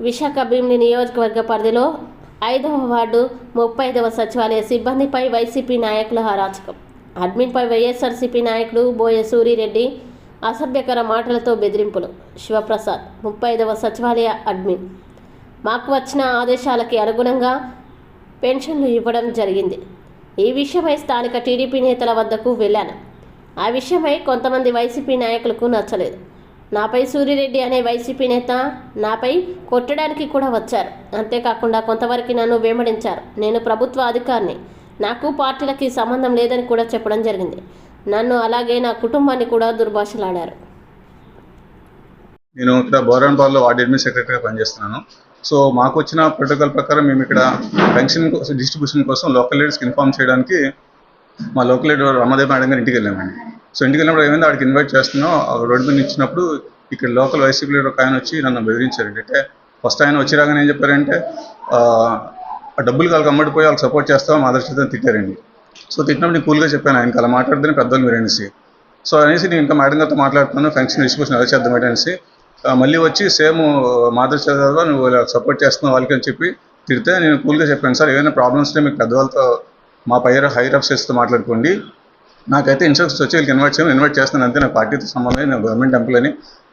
విశాఖ భీమిలి నియోజకవర్గ పరిధిలో 5వ వార్డు 35వ సచివాలయ సిబ్బందిపై వైసీపీ నాయకుల అరాచకం. అడ్మిన్పై వైఎస్ఆర్సీపీ నాయకుడు బోయ సూరిరెడ్డి అసభ్యకర మాటలతో బెదిరింపులు. శివప్రసాద్ 35వ సచివాలయ అడ్మిన్. మాకు వచ్చిన ఆదేశాలకి అనుగుణంగా పెన్షన్లు ఇవ్వడం జరిగింది. ఈ విషయమై స్థానిక టీడీపీ నేతల వద్దకు వెళ్ళాను. ఆ విషయమై కొంతమంది వైసీపీ నాయకులకు నచ్చలేదు. నాపై సూరిరెడ్డి అనే వైసీపీ నేత నాపై కొట్టడానికి కూడా వచ్చారు. అంతేకాకుండా కొంతవరకు నన్ను వెంబడించారు. నేను ప్రభుత్వ అధికారిని, నాకు పార్టీలకి సంబంధం లేదని కూడా చెప్పడం జరిగింది. నన్ను అలాగే నా కుటుంబాన్ని కూడా దుర్భాషలాడారు. నేను ఇక్కడ బోరాన్పాల్లో వార్డు అడ్మిన్ సెక్రటరీగా పనిచేస్తున్నాను. సో మాకు వచ్చిన ప్రోటోకాల్ ప్రకారం మేము ఇక్కడ పెన్షన్ డిస్ట్రిబ్యూషన్ కోసం లోకల్ లీడర్స్కి ఇన్ఫార్మ్ చేయడానికి మా లోకల్ లీడర్ రమాదేవి మేడం గారి ఇంటికి వెళ్ళామండి. సో ఇంటికి వెళ్ళినప్పుడు ఏమైంది, ఆడికి ఇన్వైట్ చేస్తున్నాం. రోడ్డు మీద ఇచ్చినప్పుడు ఇక్కడ లోకల్ వైసీపీ లీడర్ ఒక ఆయన వచ్చి నన్ను బెదిరించారు. అంటే ఫస్ట్ ఆయన వచ్చి రాగానే ఏం చెప్పారంటే, డబ్బులు వాళ్ళకి అమ్మడిపోయి వాళ్ళకి సపోర్ట్ చేస్తామో మా ఆదర్శతను తిట్టారండి. సో తిట్టినప్పుడు నేను కూల్గా చెప్పాను, ఆయనకి అలా మాట్లాడితేనే పెద్దవాళ్ళు మీరు అనేసి. సో అనేసి నేను ఇంకా మేడం గారితో మాట్లాడుతున్నాను, పెన్షన్ డిస్ట్రిబ్యూషన్ ఎలా చేద్దాం అనేసి. మళ్ళీ వచ్చి సేమ్ మాదర్శ నువ్వు సపోర్ట్ చేస్తున్నావు వాళ్ళకి అని చెప్పి తిడితే నేను కూల్గా చెప్పాను, సార్ ఏదైనా ప్రాబ్లమ్స్ ఉంటే మీకు పెద్దవాళ్ళతో మా హైర్ ఆఫీసర్స్తో మాట్లాడుకోండి, నాకైతే ఇన్స్ట్రక్షన్స్ వచ్చి వీళ్ళకి ఇన్వైట్ చేస్తాను అంతే, నాకు పార్టీతో సంబంధం, నేను గవర్నమెంట్ ఎంప్లాయీని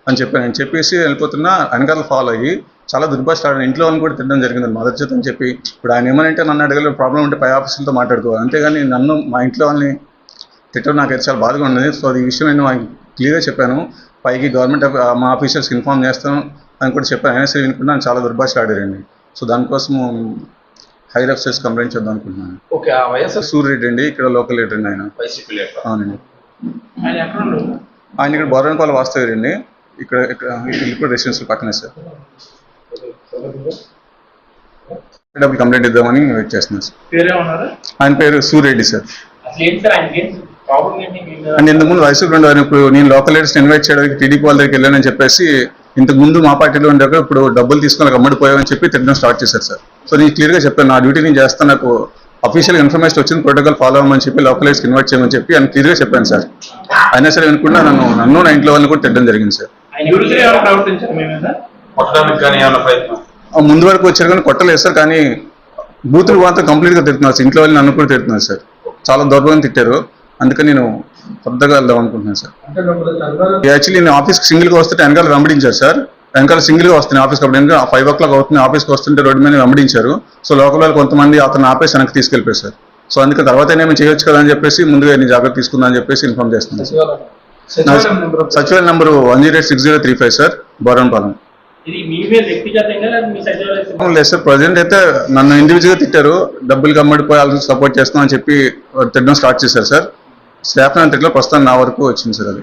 అని చెప్పాను. నేను చెప్పేసి వెళ్ళిపోతున్నా, వెనకాల ఫాలో అయ్యి చాలా దుర్భాషలాడాను. ఇంట్లో వాళ్ళని కూడా తిట్టడం జరిగింది మదర్చేత అని చెప్పి. ఇప్పుడు ఆయన ఏమనంటే నన్ను అడగలేదు, ప్రాబ్లం ఉంటే పై ఆఫీసులతో మాట్లాడుకోవాలి, అంతేగాని నన్ను మా ఇంట్లో వాళ్ళని తిట్టడం నాకైతే చాలా బాధగా ఉండేది. సో అది విషయం నేను క్లియర్గా చెప్పాను, పైకి గవర్నమెంట్ మా ఆఫీసర్స్కి ఇన్ఫార్మ్ చేస్తాను అని కూడా చెప్పాను. అయినా సరే వినుకుంటే చాలా దుర్భాషలాడారండి. సో దానికోసం హైర్ ఆఫీసర్స్ కంప్లైంట్ చేద్దాం అనుకుంటున్నాను. సూర్యరెడ్డి అండి, ఇక్కడ లోకల్ లీడర్ అండి ఆయన. అవునండి, ఆయన ఇక్కడ బోరాన్పాల వాస్తవ్యుడు అండి. ఇక్కడ ఇప్పుడు రెసిడెన్షియల్ పక్కనే సార్. డబ్బులు కంప్లైంట్ ఇద్దామని వెయిట్ చేస్తున్నాను సార్. ఆయన పేరు సూర్యరెడ్డి సార్. అండ్ ఇంతకుముందు వైసీపీ ఉండేవారు, ఇప్పుడు నేను లోకల్ లీడర్స్ ఇన్వైట్ చేయడానికి టీడీపీ వాళ్ళ దగ్గరికి వెళ్ళానని చెప్పేసి ఇంతకుముందు మా పార్టీలో ఉండేవారు, ఇప్పుడు డబ్బులు తీసుకొని అమ్మడిపోయామని చెప్పి తిట్టడం స్టార్ట్ చేశారు సార్. సో నేను క్లియర్గా చెప్పాను, నా డ్యూటీ నేను చేస్తాను, నాకు అఫీషియల్ ఇన్ఫర్మేషన్ వచ్చింది, ప్రోటోకాల్ ఫాలో అవ్వమని చెప్పి లోకల్ లీడర్స్కి ఇన్వైట్ చేయమని చెప్పి ఆయన క్లియర్గా చెప్పాను సార్. అయినా సరే అనుకుంటా నన్ను నా ఇంట్లో వాళ్ళని కూడా తిట్టడం జరిగింది సార్. ముందు వరకు వచ్చారు కానీ కొట్టలేదు సార్, కానీ బూతులు మాత్రం కంప్లీట్గా తిడుతున్నారు సార్. ఇంట్లో వాళ్ళు నన్ను కూడా తిడుతున్నారు సార్, చాలా దౌర్భాగ్యం తిట్టారు. అందుకని నేను పెద్దగా వెళ్దాం అనుకుంటున్నాను సార్. యాక్చువల్లీ నేను ఆఫీస్కి సింగిల్గా వస్తుంటే వెనకాల వెంబడించారు సార్. వెనకాల సింగిల్గా వస్తున్నాయి ఆఫీస్కి, అప్పుడు ఇంకా 5 o'clock అవుతుంది, ఆఫీస్కి వస్తుంటే రోడ్డు మీద వెంబడించారు. సో లోకల్ వాళ్ళు కొంతమంది అతను ఆపేసి వెనక్కి తీసుకెళ్ళిపోయారు సార్. సో అందుకే తర్వాత ఏమేమి చేయొచ్చు కదా అని చెప్పేసి ముందుగా నేను జాగ్రత్త తీసుకుందా అని చెప్పేసి ఇన్ఫార్మ్ చేస్తున్నాను. సచివాలయం నెంబరు 1086035 సార్, బోరాన్పాలెం. లేదు సార్, ప్రజెంట్ అయితే నన్ను ఇండివిజువల్గా తిట్టారు, డబ్బులు కమ్మడిపోయి వాళ్ళకి సపోర్ట్ చేస్తున్నాం అని చెప్పి తిట్టడం స్టార్ట్ చేశారు సార్. స్టాఫ్ అంతట్లో ప్రస్తుతం నా వరకు వచ్చింది సార్. అది